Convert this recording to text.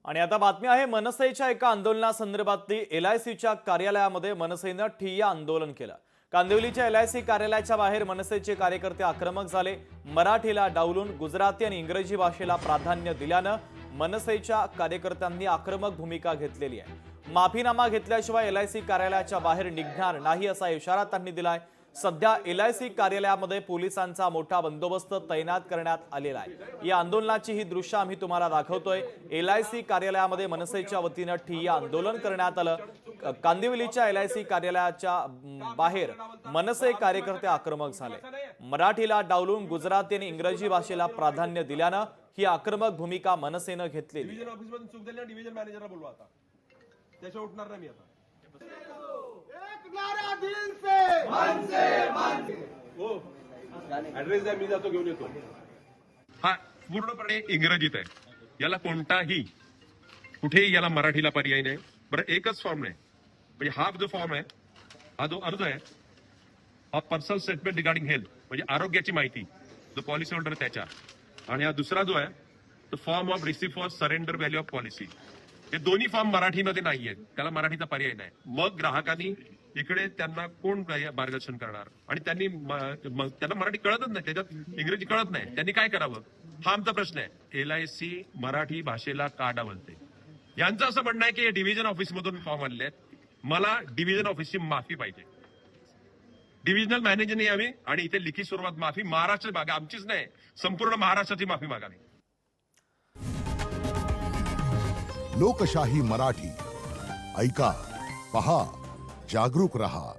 आणि आता बातमी आहे मनसेच्या एका आंदोलनासंदर्भातली LICच्या कार्यालयामध्ये मनसेनं ठिय्या आंदोलन केलं। कांदिवलीच्या LIC कार्यालयाच्या बाहेर मनसेचे कार्यकर्ते आक्रमक झाले। मराठीला डावलून गुजराती आणि इंग्रजी भाषेला प्राधान्य दिल्यानं मनसेच्या कार्यकर्त्यांनी आक्रमक भूमिका घेतलेली आहे। माफीनामा घेतल्याशिवाय LIC कार्यालयाच्या बाहेर निघणार नाही असा इशारा त्यांनी दिलाय। सध्या LIC कार्यालयामध्ये पोलिसांचा मोठा बंदोबस्त तैनात करण्यात आलेला आहे। या आंदोलनाची ही दृश्य आम्ही तुम्हाला दाखवतोय। LIC कार्यालयामध्ये मनसेच्या वतीने ठिय्या आंदोलन करण्यात आलं। कांदिवलीच्या LIC कार्यालयाच्या बाहेर मनसे कार्यकर्ते आक्रमक झाले। मराठीला डावलून गुजराती आणि इंग्रजी भाषेला प्राधान्य दिल्यानं ही आक्रमक भूमिका मनसेनं घेतलेली। डिव्हिजन ऑफिस मध्ये चूक झाली, डिव्हिजन मॅनेजरला बोलवा आता, त्याच्या उठणार नाही मी आता। नारा दिल से मनसे हो ऍड्रेस द्या, मी जातो घेऊन येतो। हा पूर्णपणे इंग्रजीत आहे, याला कोणताही कुठेही याला मराठीला पर्याय नाही। बरं एकच फॉर्म आहे, म्हणजे हा जो फॉर्म आहे हा जो अर्ज आहे हा पर्सनल स्टेटमेंट रिगार्डिंग हेल्थ म्हणजे आरोग्याची माहिती जो पॉलिसी होल्डर त्याच्या, आणि हा दुसरा जो आहे तो form of receipt for surrender value of policy. हे दोन्ही फॉर्म मराठीमध्ये नाहीयेत, त्याला मराठीचा पर्याय नाही। मग ग्राहकांनी इकडे त्यांना कोण मार्गदर्शन करणार, आणि त्यांनी त्यांना मराठी कळतच नाही, त्याच्यात इंग्रजी कळत नाही, त्यांनी काय करावं हा आमचा प्रश्न आहे। LIC मराठी भाषेला का डावलते? यांचं असं म्हणणं आहे की हे डिव्हिजन ऑफिस मधून फॉर्म आलेले आहेत। मला डिव्हिजन ऑफिसची माफी पाहिजे, डिव्हिजनल मॅनेजरने यावी आणि इथे लिखित स्वरूपात माफी महाराष्ट्र मागा, आमचीच नाही संपूर्ण महाराष्ट्राची माफी मागावी। लोकशाही मराठी ऐका, पहा, जागरूक रहा।